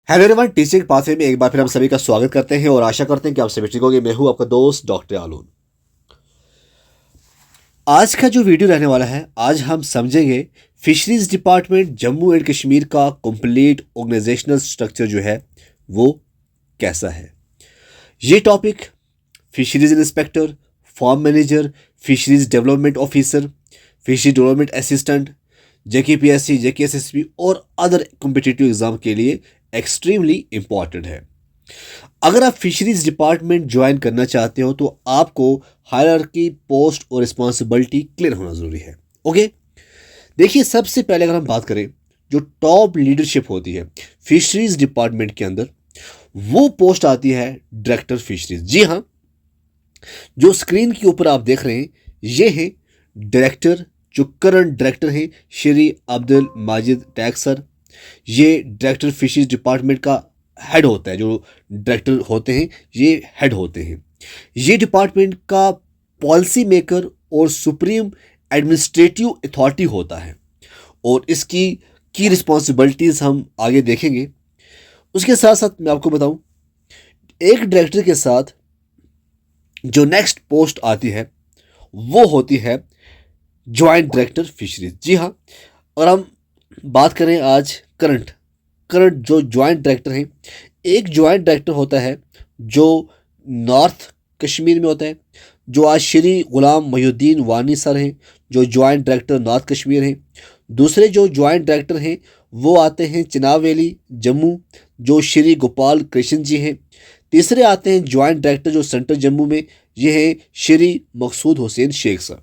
Hello everyone, teaching pathway में एक बार फिर हम सभी का स्वागत करते हैं और आशा करते हैं कि आप सभी ठीक होंगे। मैं हूं आपका दोस्त डॉक्टर आलून। आज का जो वीडियो रहने वाला है, आज हम समझेंगे fisheries department Jammu and Kashmir का कंप्लीट ऑर्गेनाइजेशनल स्ट्रक्चर जो है वो कैसा है। ये topic fisheries inspector, farm manager, fisheries development officer, fishery development assistant, JKPSC, JKSSB और अदर कॉम्पिटिटिव एग्जाम के लिए एक्सट्रीमली इंपॉर्टेंट है। अगर आप फिशरीज डिपार्टमेंट ज्वाइन करना चाहते हो तो आपको हायरार्की, पोस्ट और रिस्पॉन्सिबिलिटी क्लियर होना जरूरी है। ओके, देखिए, सबसे पहले अगर हम बात करें, जो टॉप लीडरशिप होती है फिशरीज डिपार्टमेंट के अंदर, वो पोस्ट आती है डायरेक्टर फिशरीज। जी हाँ, जो स्क्रीन के ऊपर आप देख रहे हैं ये है डायरेक्टर, जो करंट डायरेक्टर हैं श्री अब्दुल माजिद टैग सर। ये डायरेक्टर फिशरीज डिपार्टमेंट का हेड होता है। जो डायरेक्टर होते हैं ये हेड होते हैं। ये डिपार्टमेंट का पॉलिसी मेकर और सुप्रीम एडमिनिस्ट्रेटिव अथॉरिटी होता है और इसकी की रिस्पॉन्सिबिलिटीज हम आगे देखेंगे। उसके साथ साथ मैं आपको बताऊं, एक डायरेक्टर के साथ जो नेक्स्ट पोस्ट आती है वो होती है ज्वाइंट डायरेक्टर फिशरीज। जी हाँ, और हम बात करें आज करंट जो ज्वाइंट डायरेक्टर हैं, एक ज्वाइंट डायरेक्टर होता है जो नॉर्थ कश्मीर में होता है, जो आज श्री गुलाम मोहिउद्दीन वानी सर हैं, जो ज्वाइंट डायरेक्टर नॉर्थ कश्मीर हैं। दूसरे जो ज्वाइंट डायरेक्टर हैं वो आते हैं चिनाब वैली जम्मू, जो श्री गोपाल कृष्ण जी हैं। तीसरे आते हैं ज्वाइंट डायरेक्टर जो सेंट्रल जम्मू में, ये हैं श्री मकसूद हुसैन शेख सर।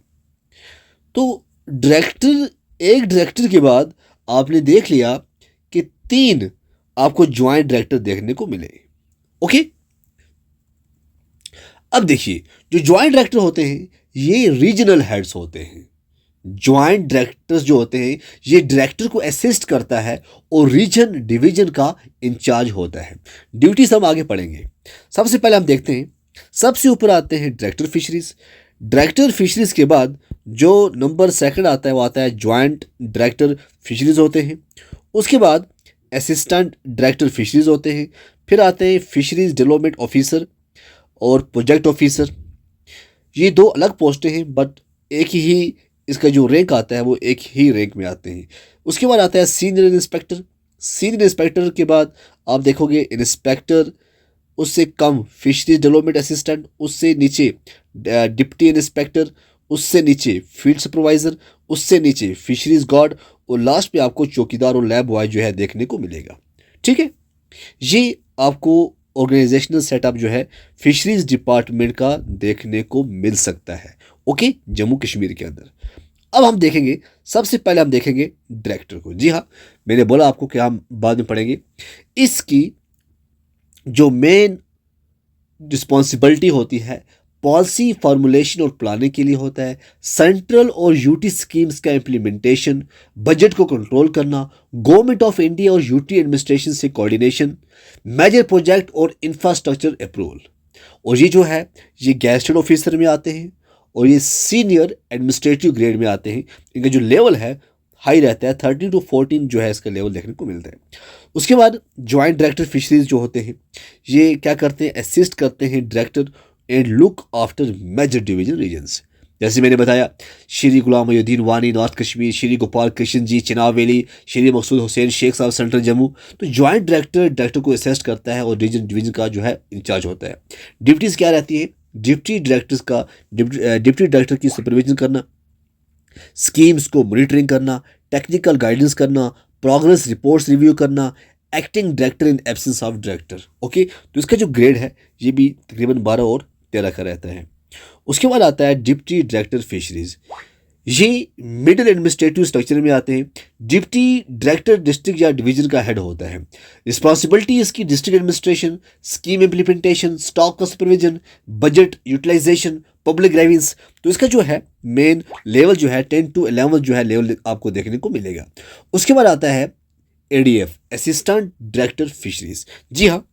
तो डायरेक्टर, एक डायरेक्टर के बाद आपने देख लिया कि तीन आपको ज्वाइंट डायरेक्टर देखने को मिले। ओके, अब देखिए, जो ज्वाइंट डायरेक्टर होते हैं ये रीजनल हेड्स होते हैं। ज्वाइंट डायरेक्टर्स जो होते हैं ये डायरेक्टर को असिस्ट करता है और रीजन डिवीजन का इंचार्ज होता है। ड्यूटीज हम आगे पढ़ेंगे। सबसे पहले हम देखते हैं, सबसे ऊपर आते हैं डायरेक्टर फिशरीज। डायरेक्टर फिशरीज के बाद जो नंबर सेकंड आता है वो आता है ज्वाइंट डायरेक्टर फिशरीज होते हैं। उसके बाद असिस्टेंट डायरेक्टर फिशरीज होते हैं। फिर आते हैं फिशरीज डेवलपमेंट ऑफिसर और प्रोजेक्ट ऑफिसर। ये दो अलग पोस्टें हैं बट एक ही इसका जो रैंक आता है वो एक ही रैंक में आते हैं। उसके बाद आता है सीनियर इंस्पेक्टर। सीनियर इंस्पेक्टर के बाद आप देखोगे इंस्पेक्टर, उससे कम फिशरीज डेवलपमेंट असिस्टेंट, उससे नीचे डिप्टी इंस्पेक्टर, उससे नीचे फील्ड सुपरवाइजर, उससे नीचे फिशरीज गार्ड और लास्ट पे आपको चौकीदार और लैब बॉय जो है देखने को मिलेगा। ठीक है, ये आपको ऑर्गेनाइजेशनल सेटअप जो है फिशरीज डिपार्टमेंट का देखने को मिल सकता है। ओके, जम्मू कश्मीर के अंदर। अब हम देखेंगे, सबसे पहले हम देखेंगे डायरेक्टर को। जी हाँ, मैंने बोला आपको कि हम बाद में पढ़ेंगे। इसकी जो मेन रिस्पॉन्सिबिलिटी होती है पॉलिसी फॉर्मुलेशन और प्लानिंग के लिए होता है। सेंट्रल और यूटी स्कीम्स का इम्प्लीमेंटेशन, बजट को कंट्रोल करना, गवर्नमेंट ऑफ इंडिया और यूटी एडमिनिस्ट्रेशन से कोऑर्डिनेशन, मेजर प्रोजेक्ट और इंफ्रास्ट्रक्चर अप्रूवल। और ये जो है ये गैजेटेड ऑफिसर में आते हैं और ये सीनियर एडमिनिस्ट्रेटिव ग्रेड में आते हैं। इनका जो लेवल है हाई रहता है, 13 to 14 जो है इसका लेवल देखने को मिलता है। उसके बाद ज्वाइंट डायरेक्टर फिशरीज जो होते हैं ये क्या करते हैं, असिस्ट करते हैं director and look after major division regions. जैसे मैंने बताया, Shri Ghulam Mohiuddin Wani north Kashmir, Shri Gopal Krishna ji Chenab valley, Shri Maqsood Hussain Sheikh Sahab central Jammu. तो ज्वाइंट डायरेक्टर को असिस्ट करता है और रीजन डिवीजन का जो है इंचार्ज होता है। ड्यूटीज़ क्या रहती है, डिप्टी डायरेक्टर्स का डिप्टी डायरेक्टर की सुपरविजन करना, स्कीम्स को मॉनिटरिंग करना, टेक्निकल गाइडेंस करना, प्रोग्रेस रिपोर्ट्स रिव्यू करना, acting director in absence of director. Okay, तो इसका जो ग्रेड है ये भी तकरीबन 12 और 13 का रहता है। उसके बाद आता है डिप्टी डायरेक्टर फिशरीज। ये मिडिल एडमिनिस्ट्रेटिव स्ट्रक्चर में आते हैं। डिप्टी डायरेक्टर डिस्ट्रिक्ट या डिवीजन का हेड होता है। रिस्पॉन्सिबिलिटी इसकी district administration, scheme implementation, stock का supervision, budget utilisation, public grievance. तो इसका जो है मेन लेवल जो है 10 to 11 जो है लेवल आपको देखने को मिलेगा। उसके बाद आता है एडीएफ, असिस्टेंट डायरेक्टर फिशरीज। जी हाँ,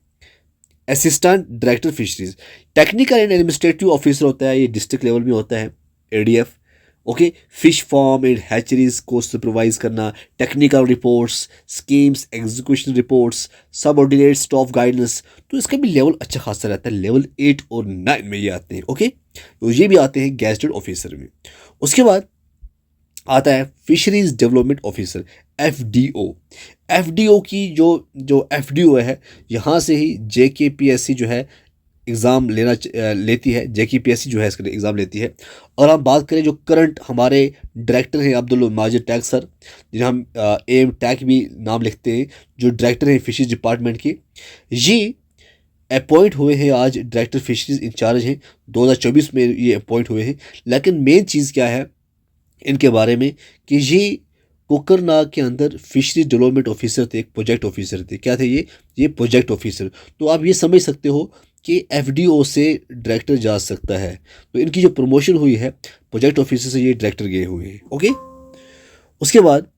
assistant director fisheries technical and administrative officer होता है, ये डिस्ट्रिक्ट लेवल में होता है ADF. Okay. Fish farm and hatcheries को सुपरवाइज करना, technical reports, schemes, execution reports, subordinate staff guidance, तो इसका भी लेवल अच्छा खासा रहता है। लेवल 8 और 9 में ये आते हैं। ओके, तो ये भी आते हैं गैजेटेड ऑफिसर में। उसके बाद आता है fisheries development officer, FDO. FDO की जो जो एफडीओ है, यहाँ से ही जेकेपीएससी जो है एग्ज़ाम लेती है। जेकेपीएससी जो है इसका एग्ज़ाम लेती है। और हम बात करें जो करंट हमारे डायरेक्टर हैं अब्दुल माजिद टैग सर, जिन्हें हम एम टैग भी नाम लिखते हैं, जो डायरेक्टर हैं फिशरीज डिपार्टमेंट के, ये अपॉइंट हुए हैं आज, डायरेक्टर फिशरीज इंचार्ज हैं। 2024 में ये अपॉइंट हुए हैं। लेकिन मेन चीज़ क्या है इनके बारे में कि ये कोकरनाग के अंदर फिशरीज डेवलपमेंट ऑफिसर थे, एक प्रोजेक्ट ऑफिसर थे। क्या थे ये प्रोजेक्ट ऑफिसर। तो आप ये समझ सकते हो कि एफडीओ से डायरेक्टर जा सकता है। तो इनकी जो प्रमोशन हुई है प्रोजेक्ट ऑफिसर से ये डायरेक्टर गए हुए हैं। ओके, उसके बाद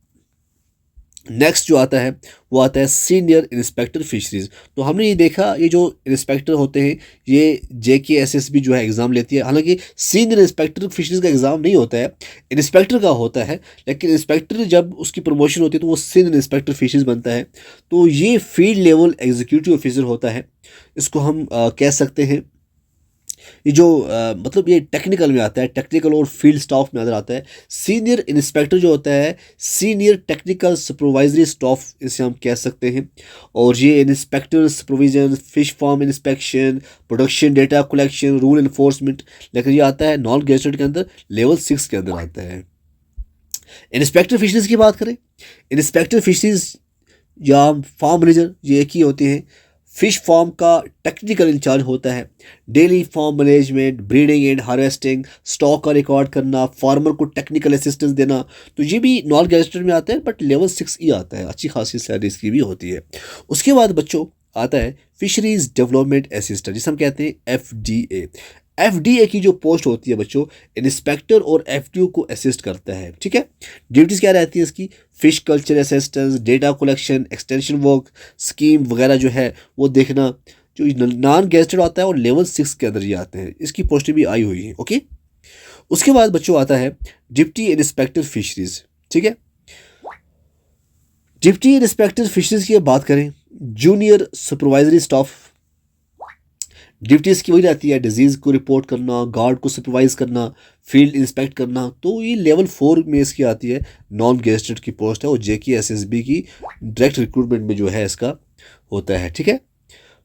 नेक्स्ट जो आता है वो आता है सीनियर इंस्पेक्टर फिशरीज। तो हमने ये देखा, ये जो इंस्पेक्टर होते हैं ये जेकेएसएसबी जो है एग्ज़ाम लेती है। हालांकि सीनियर इंस्पेक्टर फिशरीज का एग्ज़ाम नहीं होता है, इंस्पेक्टर का होता है। लेकिन इंस्पेक्टर जब उसकी प्रमोशन होती है तो वो सीनियर इंस्पेक्टर फिशरीज बनता है। तो ये फील्ड लेवल एग्जीक्यूटिव ऑफिसर होता है। इसको हम कह सकते हैं ये जो मतलब ये टेक्निकल में आता है, टेक्निकल और फील्ड स्टाफ में अंदर आता है। सीनियर इंस्पेक्टर जो होता है सीनियर टेक्निकल सुपरवाइजरी स्टाफ इसे हम कह सकते हैं। और ये inspector supervision, fish farm inspection, production data collection, rule enforcement, लेकिन ये आता है नॉन गैजेटेड के अंदर, लेवल 6 के अंदर आता है। इंस्पेक्टर फिशरीज की बात करें, इंस्पेक्टर फिशरीज या फार्म मैनेजर ये एक ही होते हैं। फिश फार्म का टेक्निकल इंचार्ज होता है। Daily farm management, breeding and harvesting, stock का रिकॉर्ड करना, फार्मर को टेक्निकल असिस्टेंस देना। तो ये भी नॉन गैजेटेड में आता है बट लेवल 6 ही आता है। अच्छी खासी सैलरी इसकी भी होती है। उसके बाद बच्चों आता है फिशरीज डेवलपमेंट असिस्टेंट, जिसे हम कहते हैं एफडीए। एफडीए की जो पोस्ट होती है बच्चों, इंस्पेक्टर और एफडीओ को असिस्ट करता है। ठीक है, ड्यूटीज़ क्या रहती है इसकी? Fish culture assistance, data collection, extension work, scheme वगैरह जो है वो देखना। जो नॉन गेस्टेड आता है और लेवल 6 के अंदर ये आते हैं, इसकी पोस्टें भी आई हुई हैं। ओके, उसके बाद बच्चों आता है डिप्टी इंस्पेक्टर फिशरीज। ठीक है, डिप्टी इंस्पेक्टर फिशरीज की बात करें, जूनियर सुपरवाइजरी स्टाफ। ड्यूटीज़ की वही रहती है, डिजीज़ को रिपोर्ट करना, गार्ड को सुपरवाइज करना, फील्ड इंस्पेक्ट करना। तो ये लेवल 4 में इसकी आती है, नॉन गेस्टेड की पोस्ट है और जेकेएसएसबी की डायरेक्ट रिक्रूटमेंट में जो है इसका होता है। ठीक है,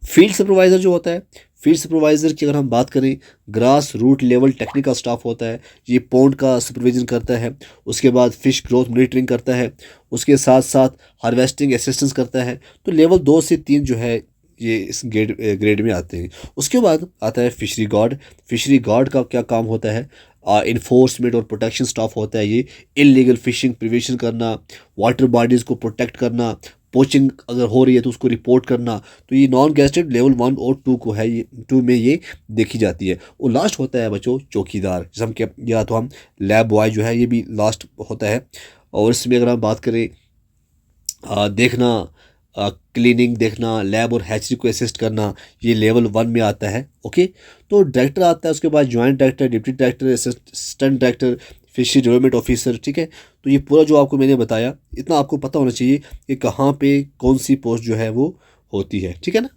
फील्ड सुपरवाइज़र जो होता है, फील्ड सुपरवाइज़र की अगर हम बात करें, grass root level technical staff होता है। ये पॉन्ड का सुपरविजन करता है, उसके बाद फिश ग्रोथ मॉनिटरिंग करता है, उसके साथ साथ हार्वेस्टिंग असिस्टेंस करता है। तो लेवल 2 से 3 जो है ये इस ग्रेड में आते हैं। उसके बाद आता है फिशरी गार्ड। फिशरी गार्ड का क्या काम होता है? इन्फोर्समेंट और प्रोटेक्शन स्टाफ होता है। ये इलीगल फिशिंग प्रिवेंशन करना, वाटर बॉडीज़ को प्रोटेक्ट करना, पोचिंग अगर हो रही है तो उसको रिपोर्ट करना। तो ये नॉन गेस्टेड लेवल 1 और 2 को है, ये 2 में ये देखी जाती है। और लास्ट होता है बच्चों चौकीदार, जिसे हम क्या, या तो हम लैब बॉय जो है ये भी लास्ट होता है। और इसमें अगर हम बात करें देखना, क्लीनिंग देखना, लैब और हैचरी को असिस्ट करना, ये लेवल 1 में आता है। ओके, तो डायरेक्टर आता है, उसके बाद joint director, deputy director, assistant director, fishery development officer. ठीक है, तो ये पूरा जो आपको मैंने बताया, इतना आपको पता होना चाहिए कि कहाँ पे कौन सी पोस्ट जो है वो होती है। ठीक है ना।